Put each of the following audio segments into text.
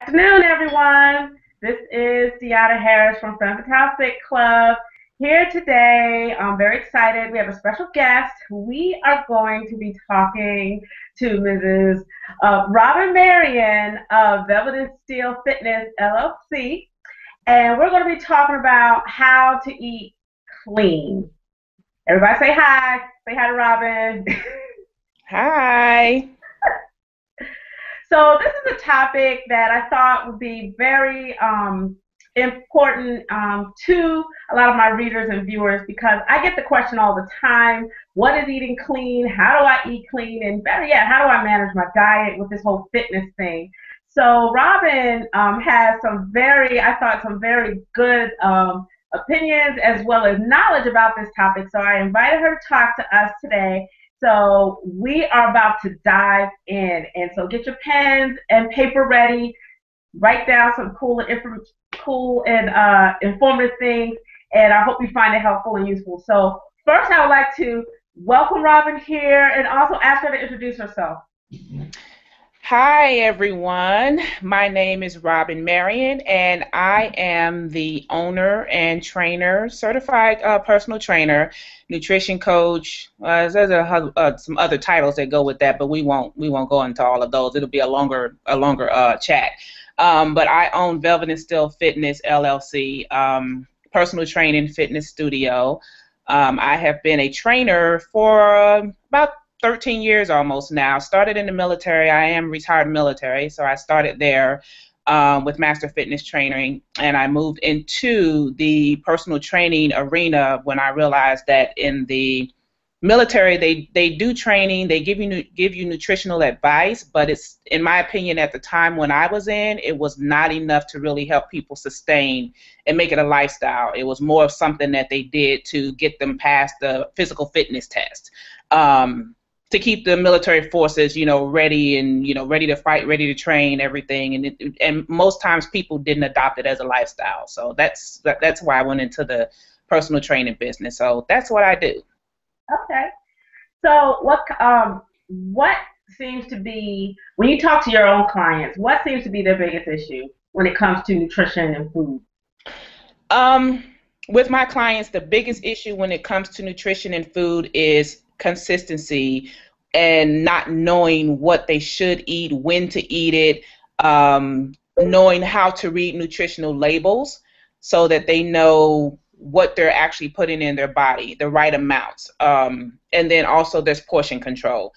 Afternoon, everyone. This is Deanna Harris from Femme Fitale Club here today. I'm very excited. We have a special guest. We are going to be talking to Mrs. Robin Marion of Velvet and Steel Fitness LLC, and we're going to be talking about how to eat clean. Everybody say hi. Say hi to Robin. Hi. So this is a topic that I thought would be very important to a lot of my readers and viewers because I get the question all the time, what is eating clean? How do I eat clean? And better yet, how do I manage my diet with this whole fitness thing? So Robin has I thought, some very good opinions as well as knowledge about this topic. So I invited her to talk to us today. So we are about to dive in, and so get your pens and paper ready. Write down some cool and informative things, and I hope you find it helpful and useful. So first, I would like to welcome Robin here, and also ask her to introduce herself. Hi, everyone. My name is Robin Marion, and I am the owner and trainer, certified personal trainer, nutrition coach. There's some other titles that go with that, but we won't go into all of those. It'll be a longer chat. But I own Velvet and Steel Fitness LLC, personal training fitness studio. I have been a trainer for about 13 years almost now. Started in the military. I am retired military, so I started there with master fitness training, and I moved into the personal training arena when I realized that in the military they do training, they give you nutritional advice, but it's, in my opinion, at the time when I was in, it was not enough to really help people sustain and make it a lifestyle. It was more of something that they did to get them past the physical fitness test. To keep the military forces, ready and, ready to fight, ready to train, everything. And most times people didn't adopt it as a lifestyle. So that's why I went into the personal training business. So that's what I do. Okay. So what seems to be, when you talk to your own clients, what seems to be their biggest issue when it comes to nutrition and food? With my clients, the biggest issue when it comes to nutrition and food is consistency and not knowing what they should eat, when to eat it, knowing how to read nutritional labels so that they know what they're actually putting in their body, the right amounts. And then also there's portion control.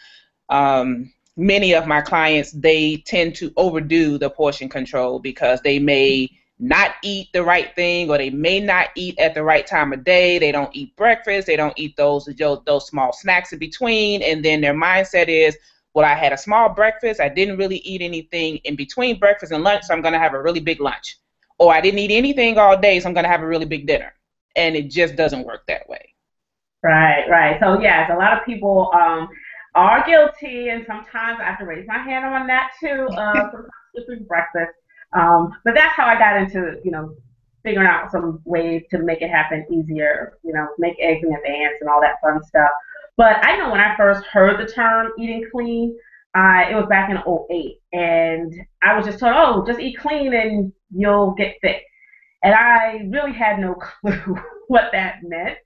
Many of my clients, they tend to overdo the portion control because they may not eat the right thing, or they may not eat at the right time of day. They don't eat breakfast. They don't eat those small snacks in between. And then their mindset is, well, I had a small breakfast. I didn't really eat anything in between breakfast and lunch, so I'm going to have a really big lunch. Or I didn't eat anything all day, so I'm going to have a really big dinner. And it just doesn't work that way. Right. So yes, a lot of people are guilty, and sometimes I have to raise my hand on that too. Sometimes skipping breakfast. But that's how I got into, figuring out some ways to make it happen easier, make eggs in advance and all that fun stuff. But I know when I first heard the term eating clean, it was back in '08, and I was just told, oh, just eat clean and you'll get fit. And I really had no clue what that meant.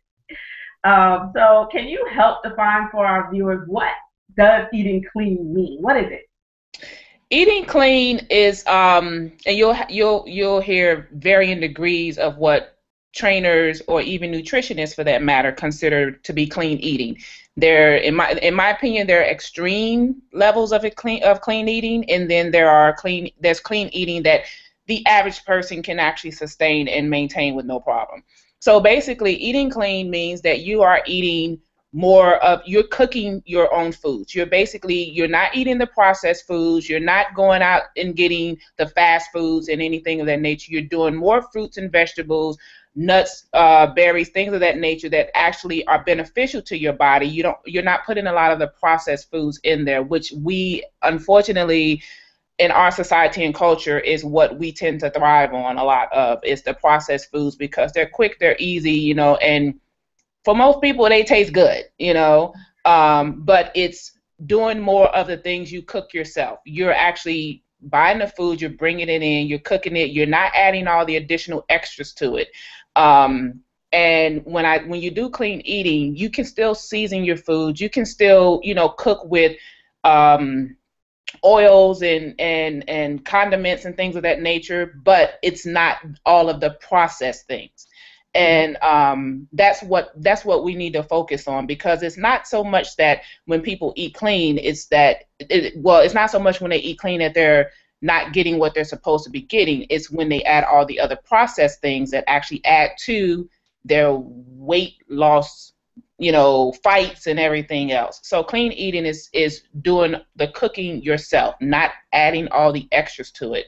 So can you help define for our viewers, what does eating clean mean? What is it? Eating clean is, and you'll hear varying degrees of what trainers or even nutritionists, for that matter, consider to be clean eating. There, in my opinion, there are extreme levels of clean eating, and then there's clean eating that the average person can actually sustain and maintain with no problem. So basically, eating clean means that you're cooking your own foods. You're not eating the processed foods. You're not going out and getting the fast foods and anything of that nature. You're doing more fruits and vegetables, nuts, berries, things of that nature that actually are beneficial to your body. You're not putting a lot of the processed foods in there, which we, unfortunately, in our society and culture, is what we tend to thrive on a lot of, is the processed foods, because they're quick, they're easy, and for most people they taste good, but it's doing more of the things you cook yourself. You're actually buying the food, you're bringing it in, you're cooking it, you're not adding all the additional extras to it. And when you do clean eating, you can still season your food. You can still, cook with oils and condiments and things of that nature, but it's not all of the processed things. And that's what we need to focus on, because it's not so much that when people eat clean, it's not so much when they eat clean that they're not getting what they're supposed to be getting. It's when they add all the other processed things that actually add to their weight loss, fights and everything else. So clean eating is doing the cooking yourself, not adding all the extras to it.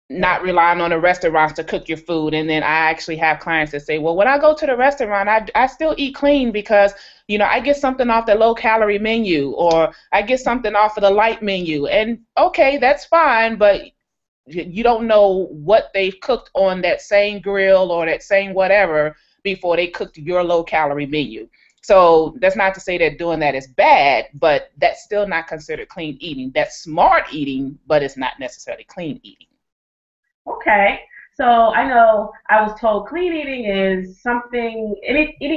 Not relying on the restaurants to cook your food. And then I actually have clients that say, well, when I go to the restaurant, I still eat clean because, I get something off the low-calorie menu, or I get something off of the light menu. And, okay, that's fine, but you don't know what they've cooked on that same grill or that same whatever before they cooked your low-calorie menu. So that's not to say that doing that is bad, but that's still not considered clean eating. That's smart eating, but it's not necessarily clean eating. Okay, so I know I was told clean eating is eating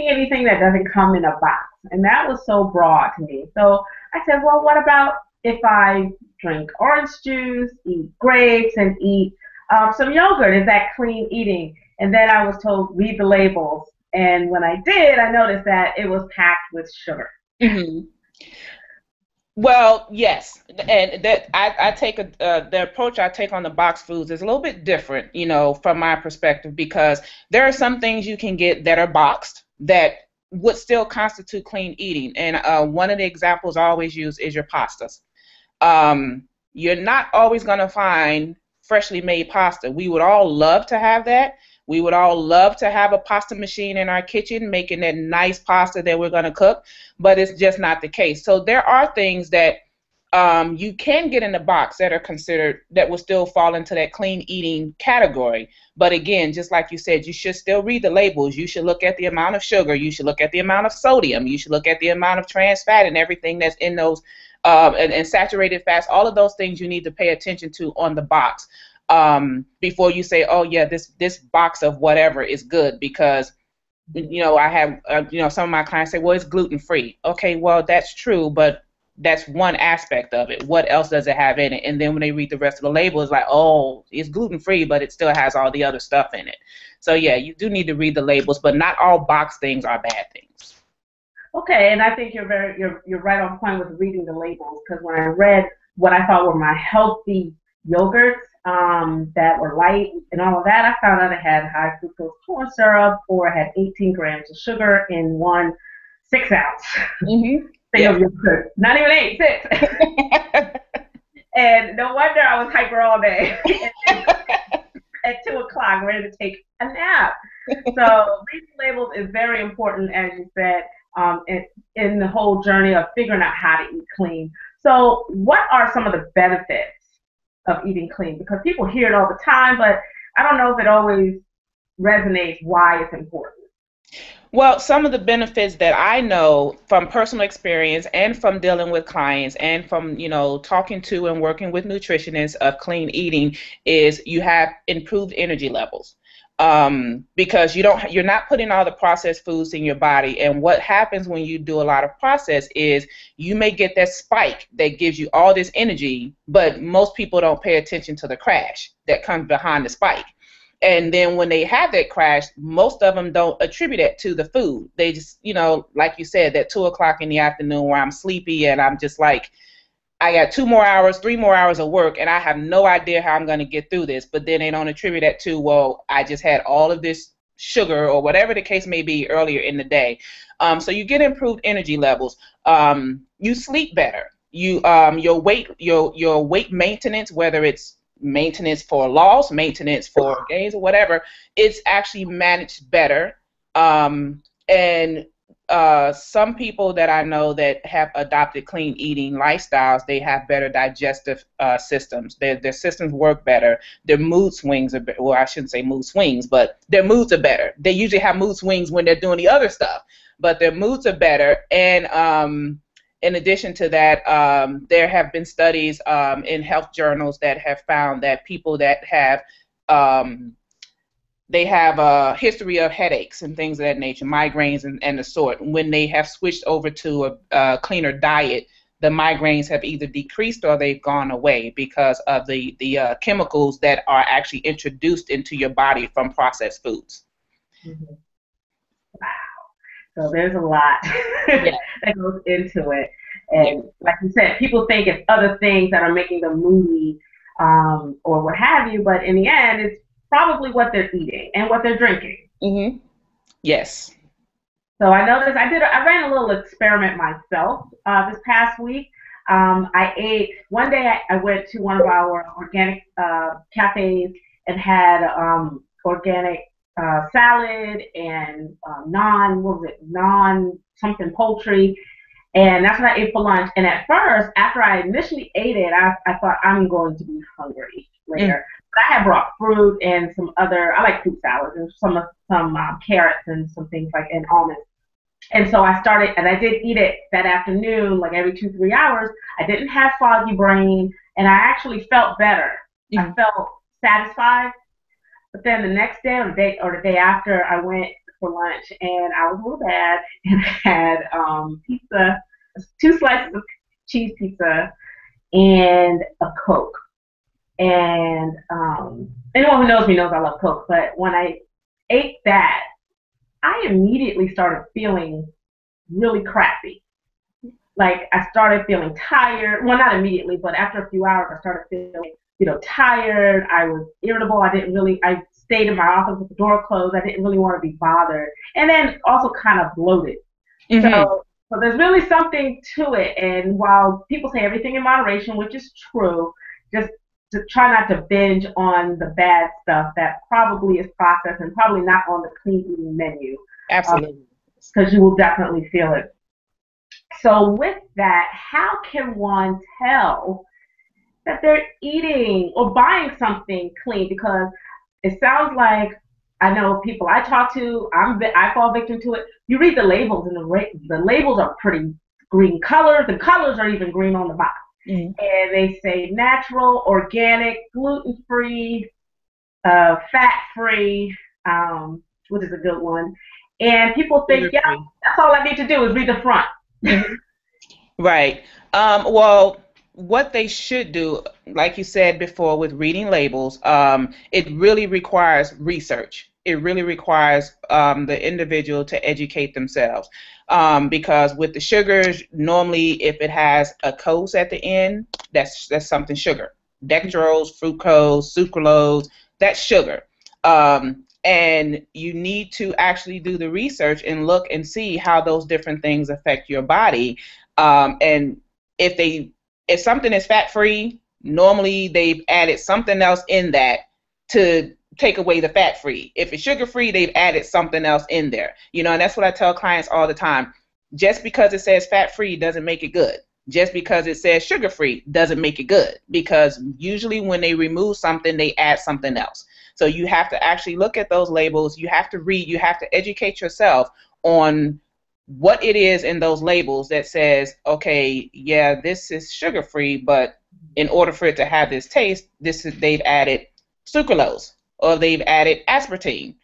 anything that doesn't come in a box, and that was so broad to me. So I said, well, what about if I drink orange juice, eat grapes, and eat some yogurt? Is that clean eating? And then I was told, read the labels, and when I did, I noticed that it was packed with sugar. Mm-hmm. Well, yes, and that I take the approach I take on the box foods is a little bit different, from my perspective, because there are some things you can get that are boxed that would still constitute clean eating. And one of the examples I always use is your pastas. You're not always going to find freshly made pasta. We would all love to have that. We would all love to have a pasta machine in our kitchen making that nice pasta that we're going to cook, but it's just not the case. So there are things that you can get in the box that are considered, that will still fall into that clean eating category. But again, just like you said, you should still read the labels. You should look at the amount of sugar. You should look at the amount of sodium. You should look at the amount of trans fat and everything that's in those and saturated fats. All of those things you need to pay attention to on the box. Before you say, oh yeah, this box of whatever is good, because I have some of my clients say, well, it's gluten free. Okay, well, that's true, but that's one aspect of it. What else does it have in it? And then when they read the rest of the label, it's like, oh, it's gluten free, but it still has all the other stuff in it. So yeah, you do need to read the labels, but not all box things are bad things. Okay, and I think you're right on point with reading the labels, because when I read what I thought were my healthy yogurts, that were light and all of that, I found out it had high fructose corn syrup, or it had 18 grams of sugar in one 6-ounce thing of yogurt. Not even 8, 6. And no wonder I was hyper all day at 2 o'clock, ready to take a nap. So reading labels is very important, as you said, in the whole journey of figuring out how to eat clean. So what are some of the benefits of eating clean? Because people hear it all the time, but I don't know if it always resonates why it's important. Well, some of the benefits that I know from personal experience and from dealing with clients and from, talking to and working with nutritionists of clean eating is you have improved energy levels. Because you're not putting all the processed foods in your body. And what happens when you do a lot of process is you may get that spike that gives you all this energy, but most people don't pay attention to the crash that comes behind the spike. And then when they have that crash, most of them don't attribute it to the food. They just, like you said, that 2 o'clock in the afternoon where I'm sleepy and I'm just like, I got 2 more hours, 3 more hours of work, and I have no idea how I'm going to get through this. But then they don't attribute that to, well, I just had all of this sugar or whatever the case may be earlier in the day. So you get improved energy levels. You sleep better. Your weight maintenance, whether it's maintenance for loss, maintenance for gains, or whatever, it's actually managed better. And some people that I know that have adopted clean eating lifestyles, they have better digestive systems. Their systems work better. Their mood swings are better. Well, I shouldn't say mood swings, but their moods are better. They usually have mood swings when they're doing the other stuff, but their moods are better. And in addition to that, there have been studies in health journals that have found that people that have they have a history of headaches and things of that nature, migraines and the sort. When they have switched over to a cleaner diet, the migraines have either decreased or they've gone away because of the chemicals that are actually introduced into your body from processed foods. Mm-hmm. Wow. So there's a lot that goes into it. And like you said, people think it's other things that are making them moody or what have you, but in the end, it's probably what they're eating and what they're drinking. Mm-hmm. Yes. So I noticed I ran a little experiment myself this past week. I ate one day. I went to one of our organic cafes and had organic salad and non something poultry, and that's what I ate for lunch. And at first, after I initially ate it, I thought I'm going to be hungry later. But I had brought fruit and some other. I like fruit salads and some carrots and some things like and almonds. And so I started, and I did eat it that afternoon, like every 2-3 hours. I didn't have foggy brain, and I actually felt better. I felt satisfied. But then the next day or the day after, I went for lunch, and I was a little bad, and I had pizza, 2 slices of cheese pizza, and a Coke. And anyone who knows me knows I love Coke. But when I ate that, I immediately started feeling really crappy. Like I started feeling tired. Well, not immediately, but after a few hours, I started feeling, tired. I was irritable. I stayed in my office with the door closed. I didn't really want to be bothered. And then also kind of bloated. Mm-hmm. So there's really something to it. And while people say everything in moderation, which is true, just to try not to binge on the bad stuff that probably is processed and probably not on the clean eating menu. Absolutely. Because you will definitely feel it. So with that, how can one tell that they're eating or buying something clean? Because it sounds like, I know people I talk to, I fall victim to it. You read the labels, and the labels are pretty green colors. The colors are even green on the box. Mm-hmm. And they say natural, organic, gluten-free, fat-free, which is a good one. And people think, yeah, that's all I need to do is read the front. Right. Well, what they should do, like you said before, with reading labels, it really requires research. It really requires the individual to educate themselves. Because with the sugars, normally if it has a cose at the end, that's something sugar. Dextrose, fructose, sucralose, that's sugar. And you need to actually do the research and look and see how those different things affect your body. And if something is fat-free, normally they've added something else in that to take away the fat-free. If it's sugar-free, they've added something else in there. And that's what I tell clients all the time. Just because it says fat-free doesn't make it good. Just because it says sugar-free doesn't make it good. Because usually when they remove something, they add something else. So you have to actually look at those labels. You have to read. You have to educate yourself on what it is in those labels that says, okay, yeah, this is sugar-free, but in order for it to have this taste, they've added sucralose or they've added aspartame,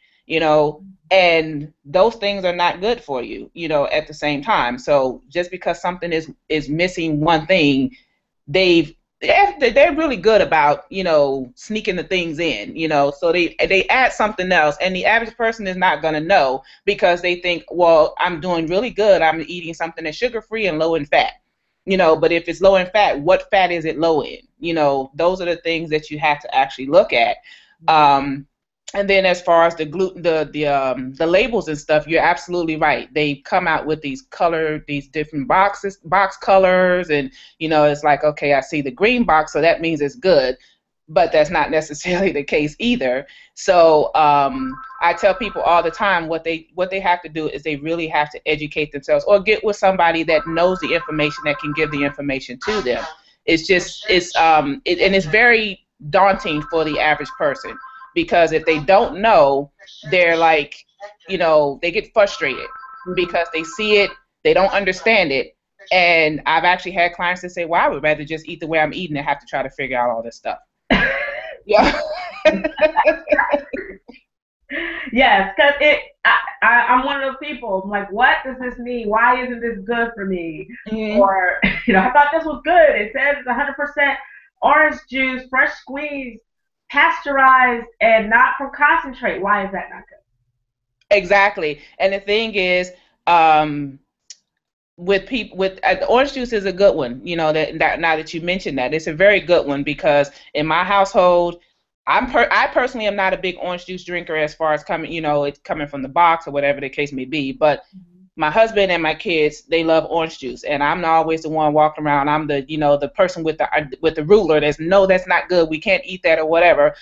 and those things are not good for you, at the same time. So just because something is missing one thing, they're really good about, sneaking the things in, so they add something else, and the average person is not going to know because they think, well, I'm doing really good. I'm eating something that's sugar-free and low in fat, but if it's low in fat, what fat is it low in? Those are the things that you have to actually look at. And then as far as the gluten, the labels and stuff, you're absolutely right. They come out with these different box colors, and it's like, okay, I see the green box, so that means it's good, but that's not necessarily the case either. So I tell people all the time what they have to do is they really have to educate themselves or get with somebody that knows the information, that can give the information to them. It's very daunting for the average person. Because if they don't know, they're like, they get frustrated because they see it, they don't understand it, And I've actually had clients that say, well, I would rather just eat the way I'm eating than have to try to figure out all this stuff. Yeah. Yes, because I'm one of those people. I'm like, what does this mean? Why isn't this good for me? Mm-hmm. Or, I thought this was good. It says it's 100% orange juice, fresh squeezed, pasteurized, and not from concentrate. Why is that not good? Exactly. And the thing is, with people with the orange juice is a good one. That now that you mentioned that, it's a very good one, because in my household, I personally am not a big orange juice drinker as far as coming, it's coming from the box or whatever the case may be. But my husband and my kids, they love orange juice, and I'm not always the one walking around. I'm the person with the ruler that's, no, that's not good. We can't eat that or whatever.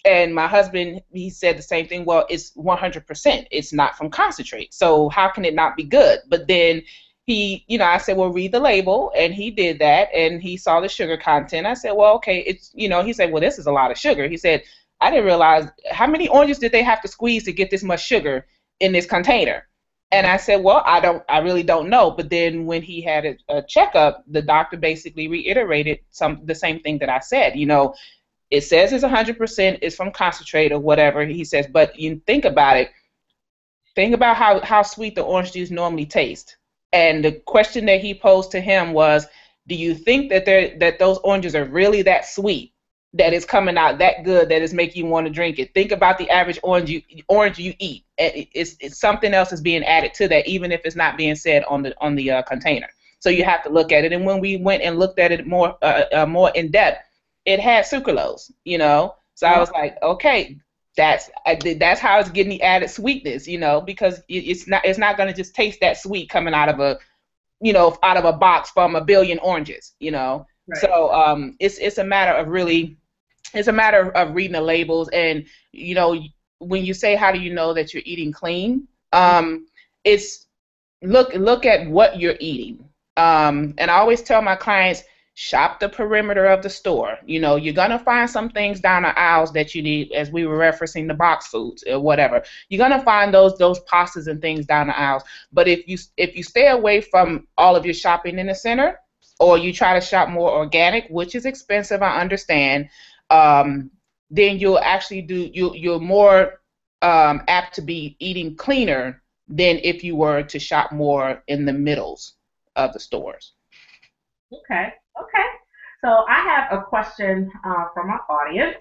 And my husband, he said the same thing. Well, it's 100%. It's not from concentrate. So how can it not be good? But then I said, well, read the label. And he did that. And he saw the sugar content. I said, well, okay. He said, well, this is a lot of sugar. He said, I didn't realize how many oranges did they have to squeeze to get this much sugar in this container. And I said, well, I really don't know. But then when he had a checkup, the doctor basically reiterated the same thing that I said. It says it's 100%, it's from concentrate or whatever. He says, but you think about it. Think about how sweet the orange juice normally tastes. And the question that he posed to him was, do you think that those oranges are really that sweet, that it's coming out that good, that it's making you want to drink it? Think about the average orange you eat. It's something else is being added to that, even if it's not being said on the container. So you have to look at it. And when we went and looked at it more in depth, it had sucralose, So I was like, okay, that's how it's getting the added sweetness, because it's not going to just taste that sweet coming out of a box from a billion oranges, Right. So it's a matter of reading the labels. And when you say, how do you know that you're eating clean, it's look at what you're eating. And I always tell my clients, shop the perimeter of the store. You're going to find some things down the aisles that you need, as we were referencing the box foods or whatever. You're going to find those pastas and things down the aisles. But if you stay away from all of your shopping in the center, or you try to shop more organic, which is expensive, I understand, then you'll actually you're more apt to be eating cleaner than if you were to shop more in the middles of the stores. Okay. So I have a question from our audience.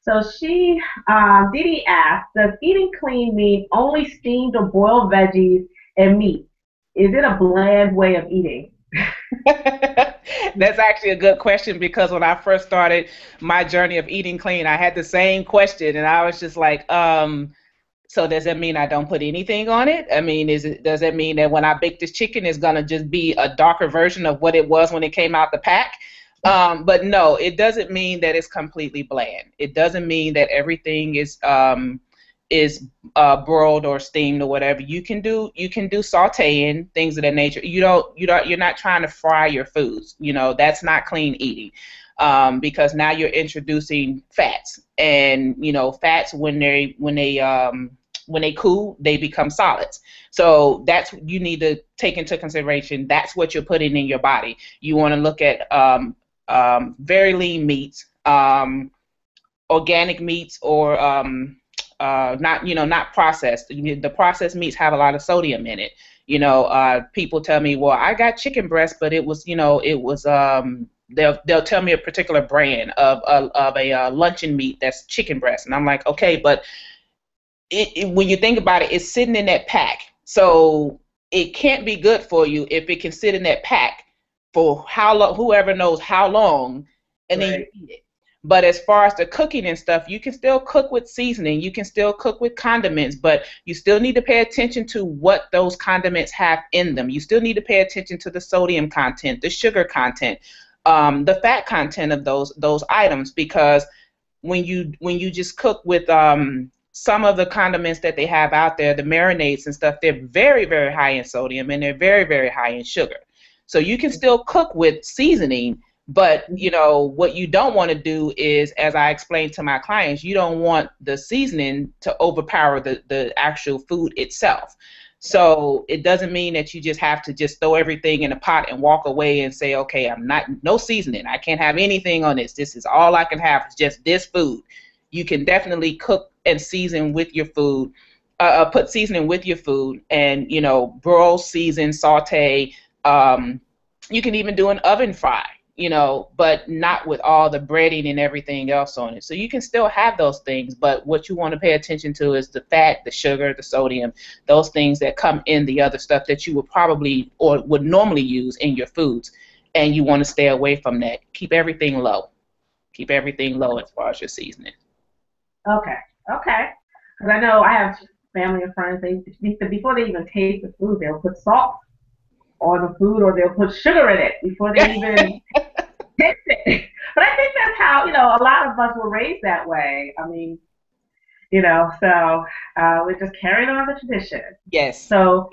So Didi asked, does eating clean mean only steamed or boiled veggies and meat? Is it a bland way of eating? That's actually a good question, because when I first started my journey of eating clean, I had the same question, and I was just like, so does that mean I don't put anything on it? I mean, does that mean that when I bake this chicken, it's going to just be a darker version of what it was when it came out the pack? But no, it doesn't mean that it's completely bland. It doesn't mean that everything is broiled or steamed or whatever. You can do sauteing, things of that nature. You're not trying to fry your foods. That's not clean eating. Because now you're introducing fats, and fats when they cool, they become solids. So that's, you need to take into consideration, that's what you're putting in your body. You want to look at very lean meats, organic meats, or not processed. The processed meats have a lot of sodium in it. People tell me, well, I got chicken breast, but it was they'll tell me a particular brand of a luncheon meat that's chicken breast, and I'm like, okay, but when you think about it, it's sitting in that pack, so it can't be good for you if it can sit in that pack for how long, whoever knows how long, and then you eat it. But as far as the cooking and stuff, you can still cook with seasoning, you can still cook with condiments, but you still need to pay attention to what those condiments have in them. You still need to pay attention to the sodium content, the sugar content, the fat content of those items, because when you just cook with some of the condiments that they have out there, the marinades and stuff, they're very, very high in sodium, and they're very, very high in sugar. So you can still cook with seasoning, but what you don't want to do is, as I explained to my clients, you don't want the seasoning to overpower the actual food itself. So it doesn't mean that you just have to just throw everything in a pot and walk away and say, okay, I'm not, no seasoning. I can't have anything on this. This is all I can have is just this food. You can definitely cook and season with your food, put seasoning with your food, and, you know, broil, season, saute. You can even do an oven fry, you know, but not with all the breading and everything else on it. So you can still have those things, but what you want to pay attention to is the fat, the sugar, the sodium, those things that come in the other stuff that you would probably or would normally use in your foods. And you want to stay away from that. Keep everything low. Keep everything low as far as your seasoning. Okay. Okay. Because I know I have family and friends. They before they even taste the food, they'll put salt on the food, or they'll put sugar in it before they even taste it. But I think that's how, you know, a lot of us were raised that way. I mean, you know, so we're just carrying on the tradition. Yes. So,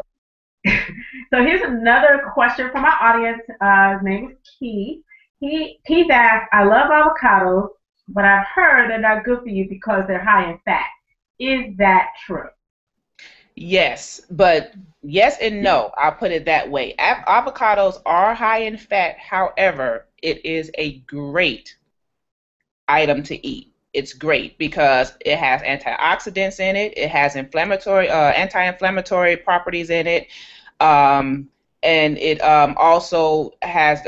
so here's another question from our audience. His name is Keith. Keith asked, I love avocados, but I've heard they're not good for you because they're high in fat. Is that true? Yes, but yes and no. I'll put it that way. Avocados are high in fat. However, it is a great item to eat. It's great because it has antioxidants in it. It has anti-inflammatory properties in it, and it also has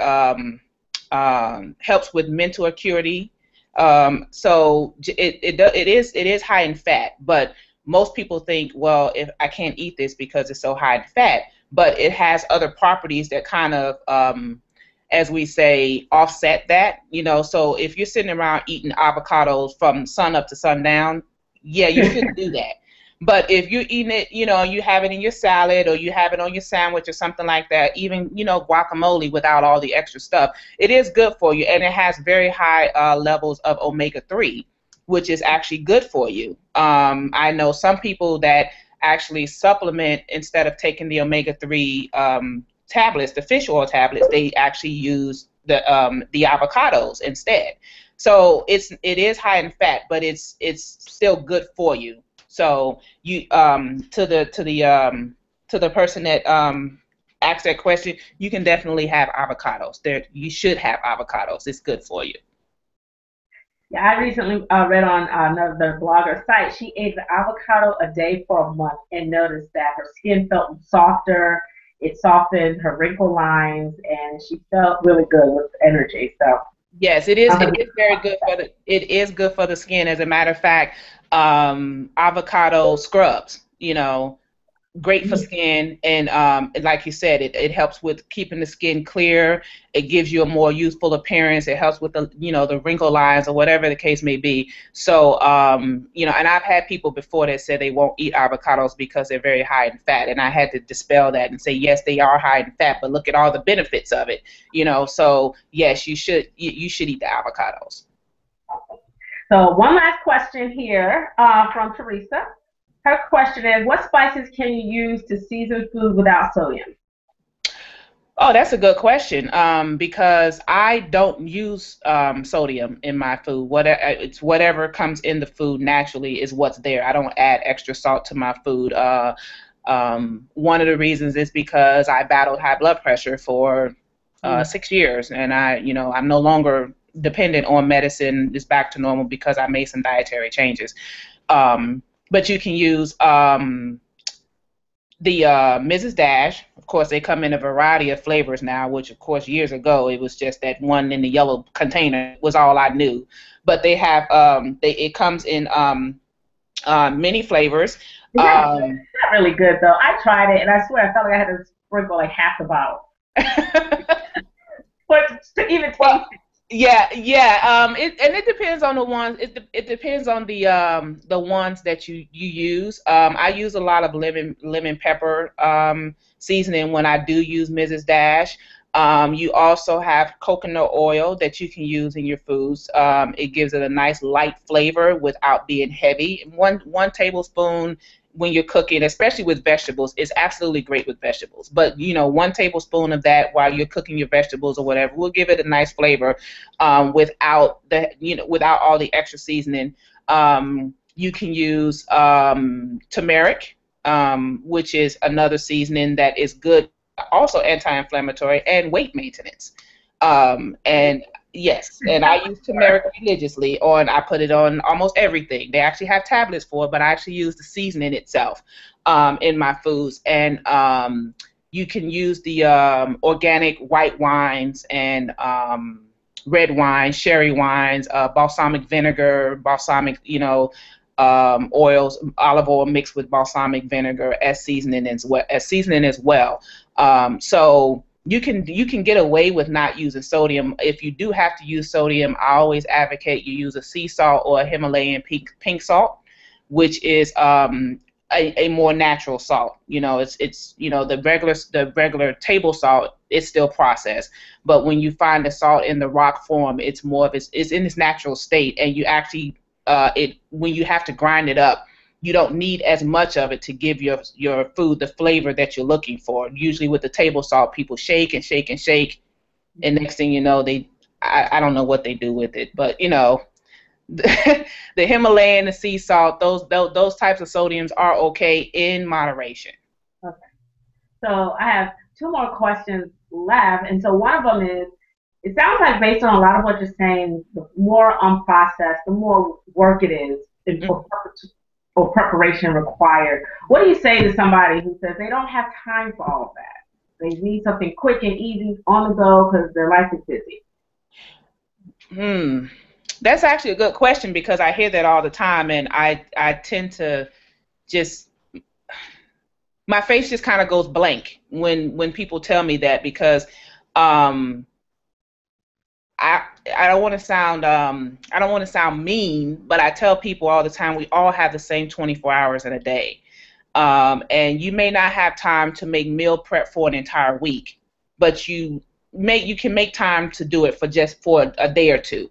helps with mental acuity. So it is high in fat, but most people think, well, if I can't eat this because it's so high in fat, but it has other properties that kind of, as we say, offset that, you know. So if you're sitting around eating avocados from sun up to sundown, yeah, you shouldn't do that. But if you're eating it, you know, you have it in your salad or you have it on your sandwich or something like that, even, you know, guacamole without all the extra stuff, it is good for you, and it has very high levels of omega-3, which is actually good for you. I know some people that actually supplement instead of taking the omega-3 tablets, the fish oil tablets. They actually use the avocados instead. So it is high in fat, but it's still good for you. So you to the person that asked that question, you can definitely have avocados. You should have avocados. It's good for you. Yeah, I recently read on another blogger site. She ate the avocado a day for a month and noticed that her skin felt softer. It softened her wrinkle lines, and she felt really good with energy. So yes, it is. It is very good for the. It is good for the skin. As a matter of fact, avocado scrubs, you know, great for skin, and like you said, it helps with keeping the skin clear. It gives you a more youthful appearance. It helps with the, you know, the wrinkle lines or whatever the case may be. So you know, and I've had people before that said they won't eat avocados because they're very high in fat, and I had to dispel that and say, yes, they are high in fat, but look at all the benefits of it, you know. So yes, you should eat the avocados. So one last question here from Teresa. Her question is, what spices can you use to season food without sodium? Oh, that's a good question. Because I don't use sodium in my food. It's whatever comes in the food naturally is what's there. I don't add extra salt to my food. One of the reasons is because I battled high blood pressure for 6 years, and I'm no longer dependent on medicine. It's back to normal because I made some dietary changes. But you can use the Mrs. Dash. Of course, they come in a variety of flavors now, which, of course, years ago, it was just that one in the yellow container was all I knew. But they have, it comes in many flavors. That's not really good, though. I tried it, and I swear I felt like I had to sprinkle like half the bottle. But to even taste it. Yeah. It depends on the ones. It depends on the ones that you use. I use a lot of lemon pepper seasoning when I do use Mrs. Dash. You also have coconut oil that you can use in your foods. It gives it a nice light flavor without being heavy. One tablespoon when you're cooking, especially with vegetables, is absolutely great with vegetables. But 1 tablespoon of that while you're cooking your vegetables or whatever will give it a nice flavor without without all the extra seasoning. You can use turmeric. which is another seasoning that is good, also anti-inflammatory and weight maintenance. And yes, and I use turmeric religiously I put it on almost everything. They actually have tablets for it, but I actually use the seasoning itself in my foods. And you can use the organic white wines and red wine, sherry wines, balsamic vinegar, balsamic, oils, olive oil mixed with balsamic vinegar as seasoning as well. So you can get away with not using sodium. If you do have to use sodium, I always advocate you use a sea salt or a Himalayan pink salt, which is a more natural salt. It's the regular table salt is still processed, but when you find the salt in the rock form, it's in its natural state, and you actually when you have to grind it up, you don't need as much of it to give your food the flavor that you're looking for. Usually with the table salt, people shake and shake and shake, and next thing you know, I don't know what they do with it, but the Himalayan, the sea salt, those types of sodiums are okay in moderation. Okay. So I have two more questions left, and so one of them is, it sounds like based on a lot of what you're saying, the more unprocessed, the more work it is or preparation required. What do you say to somebody who says they don't have time for all of that? They need something quick and easy on the go because their life is busy. That's actually a good question, because I hear that all the time, and I tend to just, my face just kind of goes blank when people tell me that, because I don't want to sound mean, but I tell people all the time we all have the same 24 hours in a day, and you may not have time to make meal prep for an entire week, but you can make time to do it for a day or two.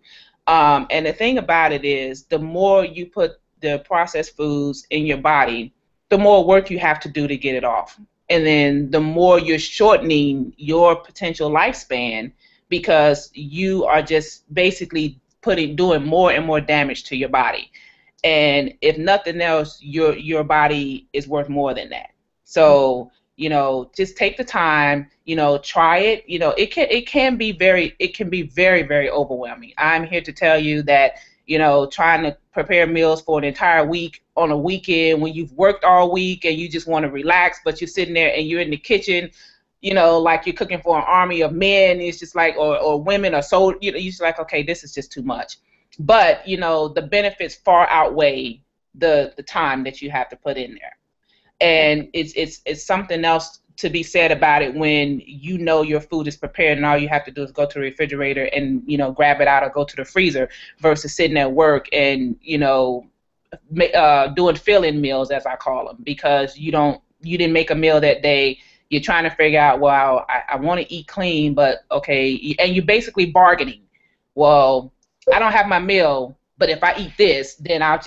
And the thing about it is, the more you put the processed foods in your body, the more work you have to do to get it off, and then the more you're shortening your potential lifespan, because you are just basically doing more and more damage to your body. And if nothing else, your body is worth more than that. So, just take the time, try it. It can be very, very overwhelming. I'm here to tell you that, trying to prepare meals for an entire week on a weekend when you've worked all week and you just want to relax, but you're sitting there and you're in the kitchen, like you're cooking for an army of men. It's just like, or women, or so, you're just like, okay, this is just too much. But, the benefits far outweigh the time that you have to put in there. And it's something else to be said about it when your food is prepared and all you have to do is go to the refrigerator and, grab it out, or go to the freezer, versus sitting at work and, doing fill-in meals, as I call them, because you didn't make a meal that day. You're trying to figure out, well, I want to eat clean, but okay, and you're basically bargaining. Well, I don't have my meal, but if I eat this, then I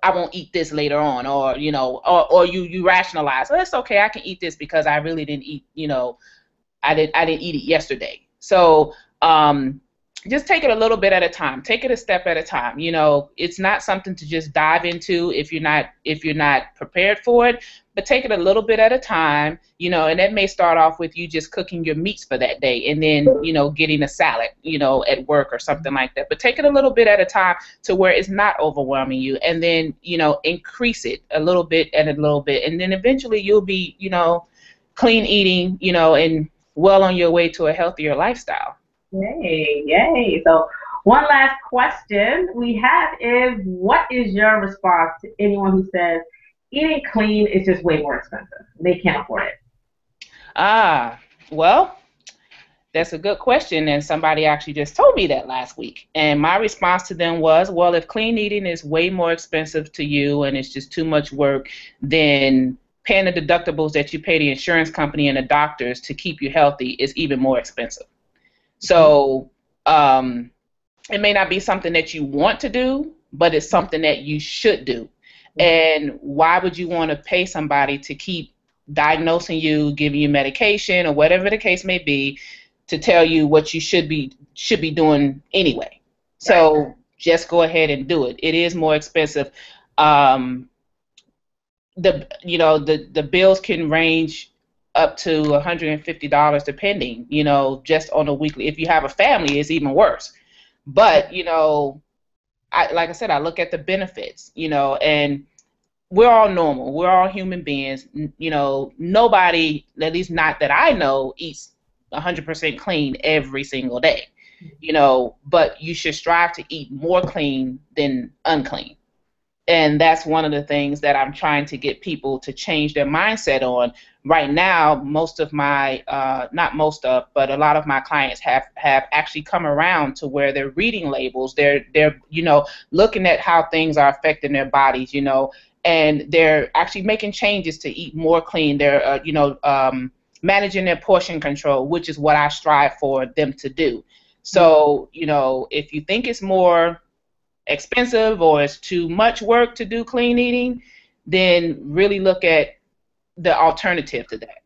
won't eat this later on, or you rationalize, well, it's okay, I can eat this because I really didn't eat, I didn't eat it yesterday. So just take it a little bit at a time. Take it a step at a time. It's not something to just dive into if you're not prepared for it. But take it a little bit at a time, and that may start off with you just cooking your meats for that day, and then, getting a salad, at work or something like that. But take it a little bit at a time to where it's not overwhelming you, and then, increase it a little bit and a little bit. And then eventually you'll be, clean eating, and well on your way to a healthier lifestyle. Yay. So one last question we have is, what is your response to anyone who says eating clean is just way more expensive? They can't afford it. Well, that's a good question, and somebody actually just told me that last week. And my response to them was, well, if clean eating is way more expensive to you and it's just too much work, then paying the deductibles that you pay the insurance company and the doctors to keep you healthy is even more expensive. So it may not be something that you want to do, but it's something that you should do. And why would you want to pay somebody to keep diagnosing you, giving you medication, or whatever the case may be, to tell you what you should be doing anyway? So just go ahead and do it. It is more expensive. the bills can range up to $150 depending, just on a weekly. If you have a family, it's even worse. But, like I said, I look at the benefits, and we're all normal. We're all human beings. Nobody, at least not that I know, eats 100% clean every single day, but you should strive to eat more clean than unclean. And that's one of the things that I'm trying to get people to change their mindset on. Right now, most of my, not most of, but a lot of my clients have actually come around to where they're reading labels. They're looking at how things are affecting their bodies, and they're actually making changes to eat more clean. They're, managing their portion control, which is what I strive for them to do. So, if you think it's more expensive or it's too much work to do clean eating, then really look at the alternative to that.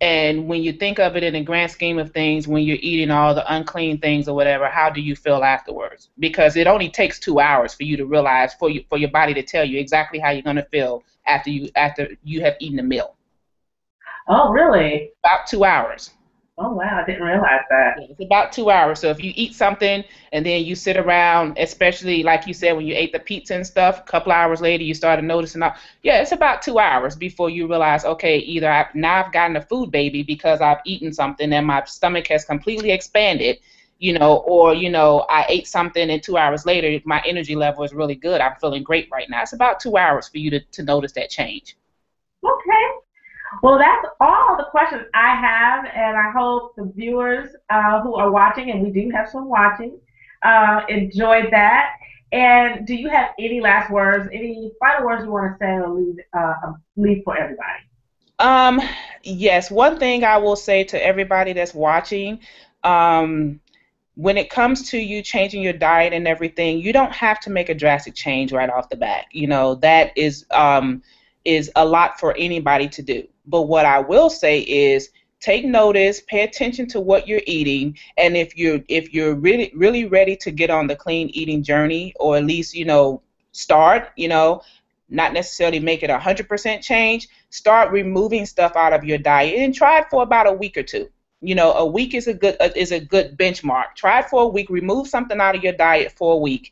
And when you think of it in the grand scheme of things, when you're eating all the unclean things or whatever, how do you feel afterwards? Because it only takes 2 hours for you to realize, for your body to tell you exactly how you're going to feel after you have eaten a meal. Oh, really? About 2 hours. Oh, wow, I didn't realize that. It's about 2 hours. So if you eat something and then you sit around, especially like you said, when you ate the pizza and stuff, a couple hours later you started noticing, it's about 2 hours before you realize, okay, either now I've gotten a food baby because I've eaten something and my stomach has completely expanded, or, I ate something and 2 hours later my energy level is really good. I'm feeling great right now. It's about 2 hours for you to notice that change. Okay. Well, that's all the questions I have, and I hope the viewers who are watching, and we do have some watching, enjoyed that. And do you have any last words, any final words you want to say or leave for everybody? Yes, one thing I will say to everybody that's watching, when it comes to you changing your diet and everything, you don't have to make a drastic change right off the bat. That is a lot for anybody to do. But what I will say is take notice, pay attention to what you're eating, and if you're really really ready to get on the clean eating journey, or at least start, not necessarily make it 100% change, start removing stuff out of your diet and try it for about a week or two. A week is a good benchmark. Try it for a week, remove something out of your diet for a week.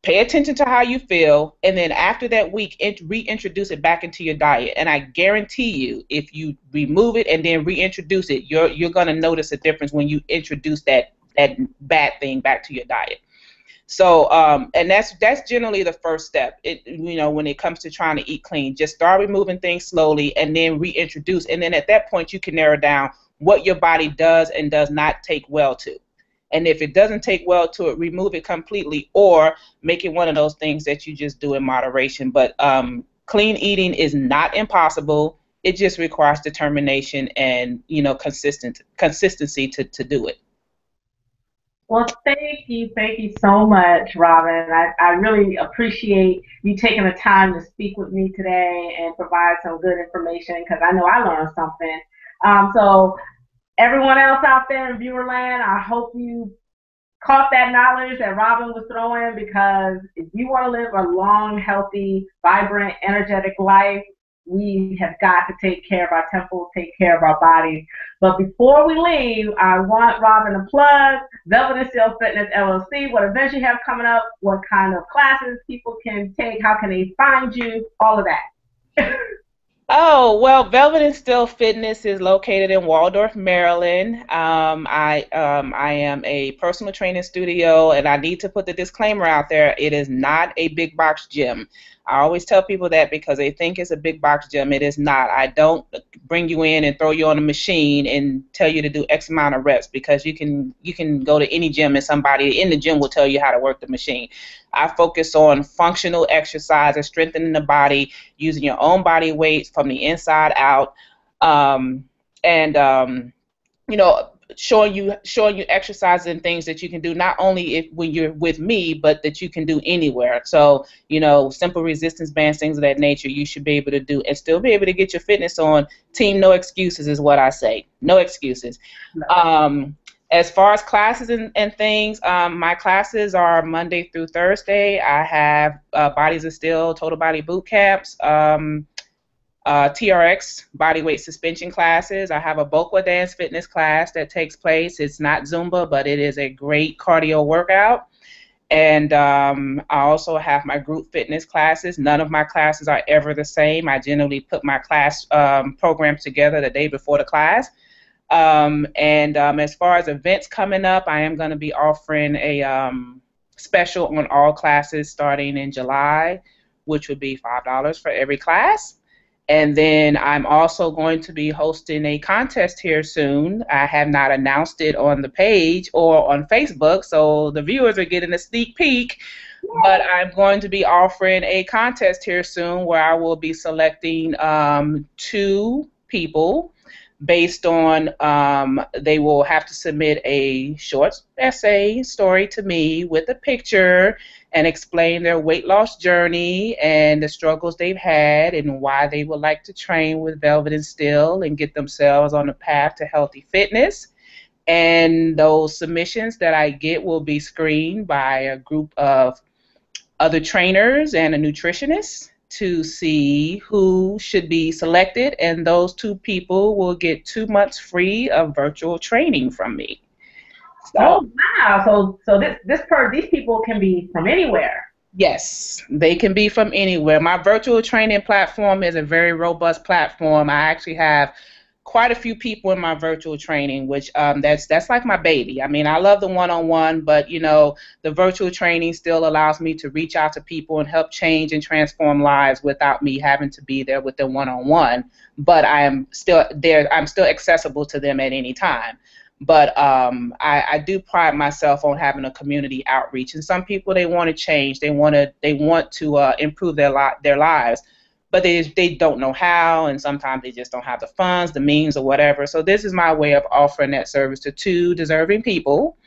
Pay attention to how you feel, and then after that week, reintroduce it back into your diet. And I guarantee you, if you remove it and then reintroduce it, you're going to notice a difference when you introduce that bad thing back to your diet. So, and that's generally the first step. When it comes to trying to eat clean, just start removing things slowly and then reintroduce. And then at that point, you can narrow down what your body does and does not take well to. And if it doesn't take well to it, remove it completely or make it one of those things that you just do in moderation. But clean eating is not impossible. It just requires determination and, consistency to do it. Well, thank you so much, Robin. I really appreciate you taking the time to speak with me today and provide some good information, because I know I learned something. So everyone else out there in viewerland, I hope you caught that knowledge that Robin was throwing, because if you want to live a long, healthy, vibrant, energetic life, we have got to take care of our temple, take care of our bodies. But before we leave, I want Robin to plug Velvet and Steel Fitness LLC, what events you have coming up, what kind of classes people can take, how can they find you, all of that. Oh, well, Velvet and Steel Fitness is located in Waldorf, Maryland. I am a personal training studio, and I need to put the disclaimer out there. It is not a big box gym. I always tell people that because they think it's a big box gym. It is not. I don't bring you in and throw you on a machine and tell you to do X amount of reps, because you can go to any gym and somebody in the gym will tell you how to work the machine. I focus on functional exercises, strengthening the body, using your own body weight from the inside out, showing you exercises and things that you can do not only when you're with me, but that you can do anywhere. So, simple resistance bands, things of that nature, you should be able to do and still be able to get your fitness on. Team, no excuses is what I say. No excuses. As far as classes and things, my classes are Monday through Thursday. I have Bodies of Steel, Total Body Boot Camps. TRX bodyweight suspension classes. I have a Boca dance fitness class that takes place. It's not Zumba, but it is a great cardio workout. And I also have my group fitness classes. None of my classes are ever the same. I generally put my class programs together the day before the class. As far as events coming up, I am going to be offering a special on all classes starting in July, which would be $5 for every class. And then I'm also going to be hosting a contest here soon. I have not announced it on the page or on Facebook, so the viewers are getting a sneak peek. But I'm going to be offering a contest here soon where I will be selecting 2 people based on they will have to submit a short essay story to me with a picture and explain their weight loss journey and the struggles they've had and why they would like to train with Velvet and Steel and get themselves on the path to healthy fitness. And those submissions that I get will be screened by a group of other trainers and a nutritionist to see who should be selected, and those 2 people will get 2 months free of virtual training from me. So, oh wow! So these people can be from anywhere. yes, they can be from anywhere. My virtual training platform is a very robust platform. I actually have quite a few people in my virtual training, which that's like my baby. I mean, I love the one-on-one, but the virtual training still allows me to reach out to people and help change and transform lives without me having to be there with them one-on-one. But I am still there. I'm still accessible to them at any time. But I do pride myself on having a community outreach. And some people, they want to change. They want to improve their lives, but they don't know how, and sometimes they just don't have the funds, the means, or whatever. So this is my way of offering that service to 2 deserving people,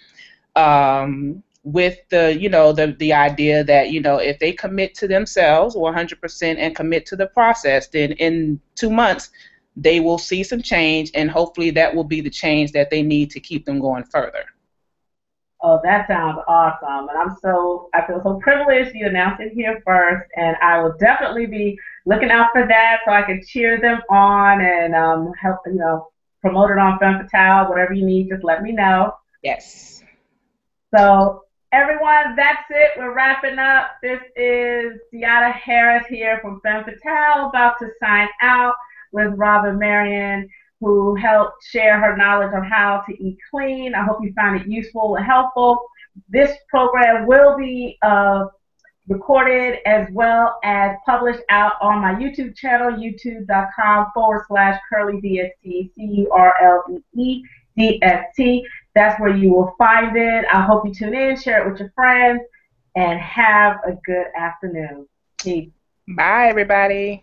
with the idea that if they commit to themselves 100% and commit to the process, then in 2 months they will see some change, and hopefully that will be the change that they need to keep them going further. Oh, that sounds awesome. And I feel so privileged you announced it here first, and I will definitely be looking out for that so I can cheer them on and help, promote it on Femme Fitale. Whatever you need, just let me know. Yes. So everyone, that's it. We're wrapping up. This is Deanna Harris here from Femme Fitale, about to sign out with Robin Marion, who helped share her knowledge on how to eat clean. I hope you found it useful and helpful. This program will be recorded as well as published out on my YouTube channel, youtube.com/CurlyDST, CurleeDST. That's where you will find it. I hope you tune in, share it with your friends, and have a good afternoon. Peace. Bye, everybody.